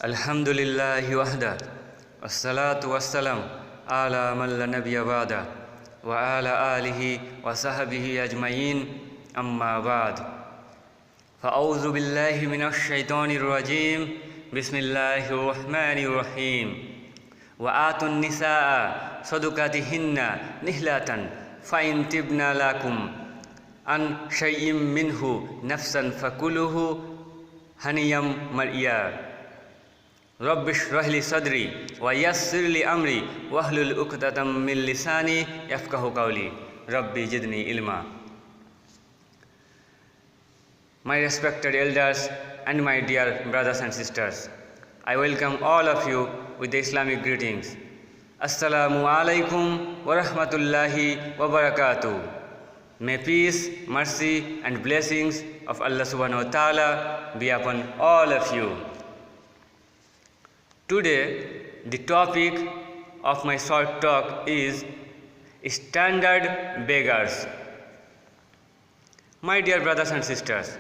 Alhamdulillahi wahda, wassalatu wassalam ala man la nabiyya ba'da, wa ala alihi wa sahbihi ajma'in, amma ba'd. Fa'udhu billahi minash shaitanir rajim, bismillahir rahmanir rahim. Wa atun nisaa sadukatihinna nihlatan fa in tibna lakum an shay'in minhu nafsan fakuluhu haniyam mar'iya. Rabbi shrah li sadri wa yassir li amri wahlul uqdatam min lisani yafqahu qawli. Rabbi zidni ilma. My respected elders and my dear brothers and sisters, I welcome all of you with the Islamic greetings. Assalamu alaikum wa rahmatullahi wa barakatuh. May peace, mercy and blessings of Allah subhanahu wa ta'ala be upon all of you. Today, the topic of my short talk is standard beggars. My dear brothers and sisters,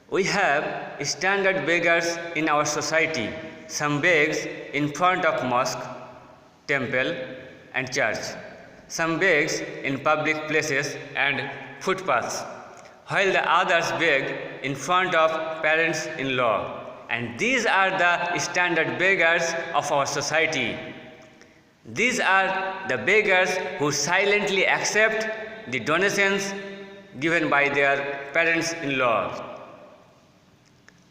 we have standard beggars in our society. Some begs in front of mosque, temple and church. Some begs in public places and footpaths, while the others beg in front of parents-in-law. And these are the standard beggars of our society. These are the beggars who silently accept the donations given by their parents-in-law.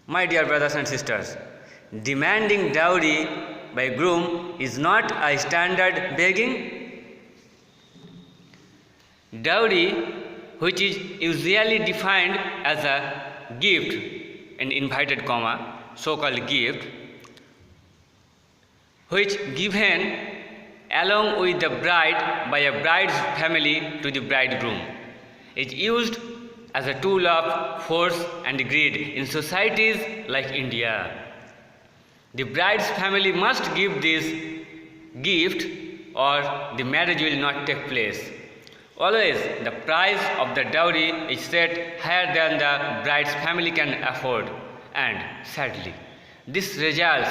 My dear brothers and sisters, demanding dowry by groom is not a standard begging. Dowry, which is usually defined as a gift, in inverted comma, so-called gift, which given along with the bride by a bride's family to the bridegroom, is used as a tool of force and greed in societies like India. The bride's family must give this gift or the marriage will not take place. Always the price of the dowry is set higher than the bride's family can afford, and sadly, this results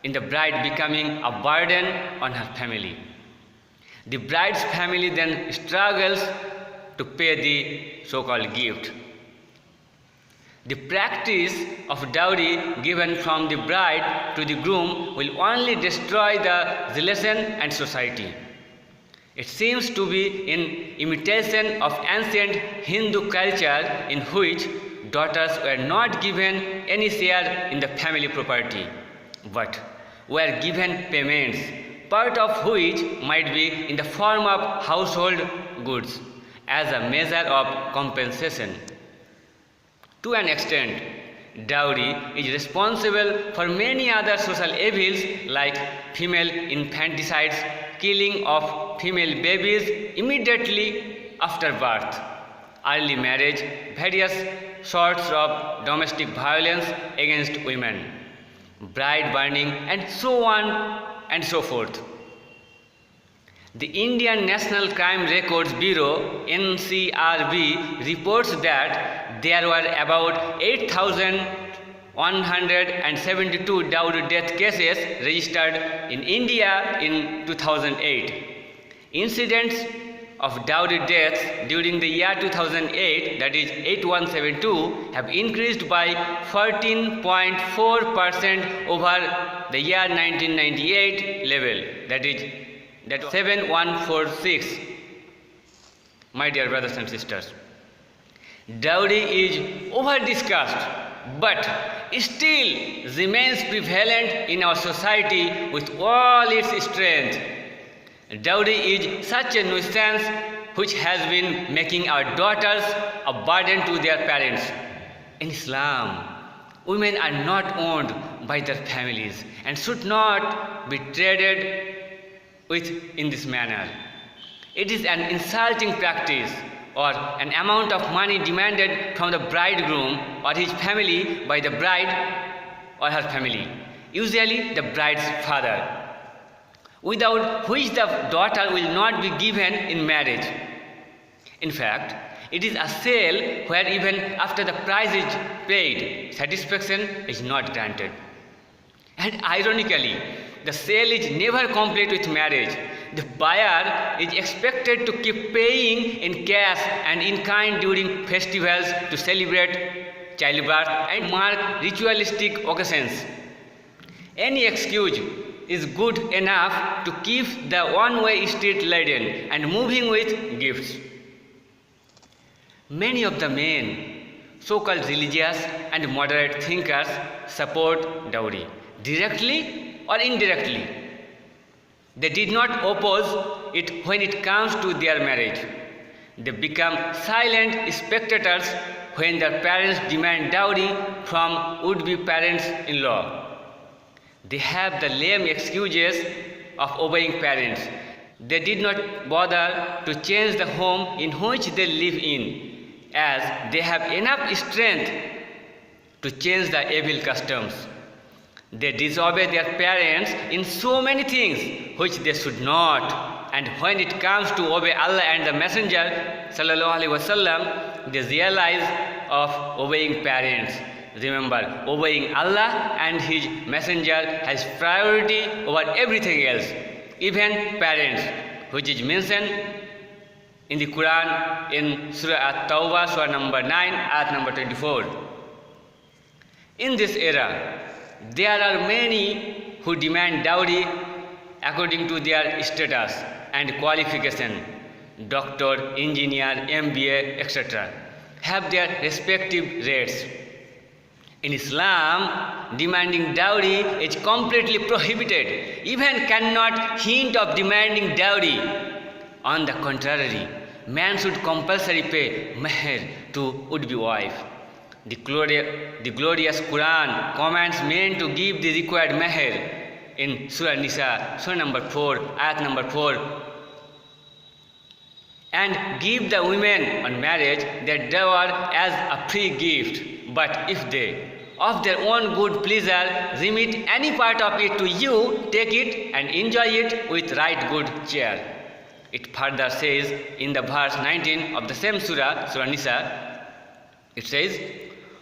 in the bride becoming a burden on her family. The bride's family then struggles to pay the so-called gift. The practice of dowry given from the bride to the groom will only destroy the relation and society. It seems to be in imitation of ancient Hindu culture in which daughters were not given any share in the family property, but were given payments, part of which might be in the form of household goods as a measure of compensation. To an extent, dowry is responsible for many other social evils like female infanticides, killing of female babies immediately after birth, early marriage, various sorts of domestic violence against women, bride burning, and so on and so forth. The Indian National Crime Records Bureau (NCRB) reports that there were about 8,172 dowry death cases registered in India in 2008. Incidents of dowry deaths during the year 2008, that is 8172, have increased by 14.4% over the year 1998 level, that is 7146. My dear brothers and sisters, dowry is over-discussed but still remains prevalent in our society with all its strength. Dowry is such a nuisance which has been making our daughters a burden to their parents. In Islam, women are not owned by their families and should not be traded with in this manner. It is an insulting practice or an amount of money demanded from the bridegroom or his family by the bride or her family, usually the bride's father, without which the daughter will not be given in marriage. In fact, it is a sale where even after the price is paid, satisfaction is not granted. And ironically, the sale is never complete with marriage. The buyer is expected to keep paying in cash and in kind during festivals to celebrate childbirth and mark ritualistic occasions. Any excuse is good enough to keep the one-way street laden and moving with gifts. Many of the men, so-called religious and moderate thinkers, support dowry, directly or indirectly. They did not oppose it when it comes to their marriage. They become silent spectators when their parents demand dowry from would-be parents-in-law. They have the lame excuses of obeying parents. They did not bother to change the home in which they live in, as they have enough strength to change the evil customs. They disobey their parents in so many things which they should not, and when it comes to obey Allah and the Messenger sallallahu alaihi wasallam, they realize of obeying parents. Remember, obeying Allah and His Messenger has priority over everything else, even parents, which is mentioned in the Quran in Surah At-Tawbah, Surah number 9, Ayat number 24. In this era, there are many who demand dowry according to their status and qualification. Doctor, engineer, MBA, etc. have their respective rates. In Islam, demanding dowry is completely prohibited. Even cannot hint of demanding dowry. On the contrary, man should compulsory pay meher to would-be wife. The glorious Quran commands men to give the required meher in Surah Nisa, Surah number 4, Ayat number 4, and give the women on marriage their dower as a free gift. But if they, of their own good pleasure, remit any part of it to you, take it and enjoy it with right good cheer. It further says in the verse 19 of the same Surah, Surah Nisa, it says,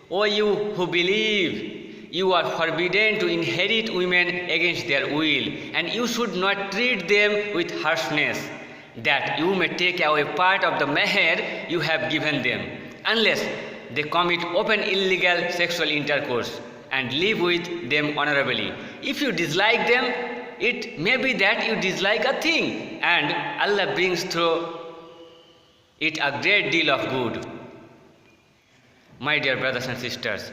O you who believe, you are forbidden to inherit women against their will, and you should not treat them with harshness, that you may take away part of the meher you have given them, unless they commit open illegal sexual intercourse, and live with them honorably. If you dislike them, it may be that you dislike a thing, and Allah brings through it a great deal of good. My dear brothers and sisters,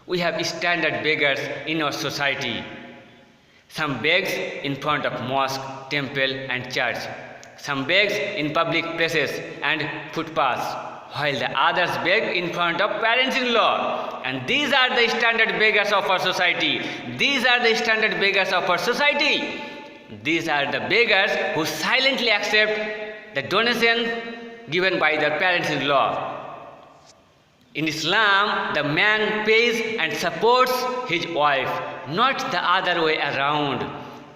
we have standard beggars in our society. Some begs in front of mosque, temple and church. Some begs in public places and footpaths, while the others beg in front of parents-in-law. And these are the standard beggars of our society. These are the standard beggars of our society. These are the beggars who silently accept the donation given by their parents-in-law. In Islam, the man pays and supports his wife, not the other way around.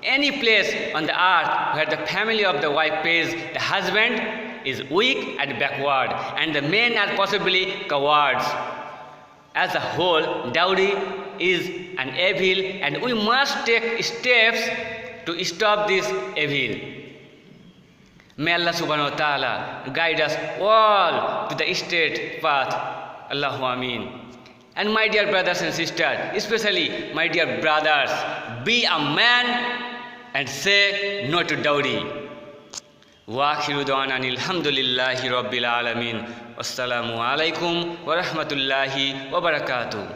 Any place on the earth where the family of the wife pays the husband is weak and backward, and the men are possibly cowards. As a whole, dowry is an evil, and we must take steps to stop this evil. May Allah subhanahu wa ta'ala guide us all to the straight path. Allahu Ameen. And my dear brothers and sisters, especially my dear brothers, be a man and say no to dowry. Wa akhiru da'wana alhamdulillahi rabbil alamin. Wassalamu alaikum wa rahmatullahi wa barakatuh.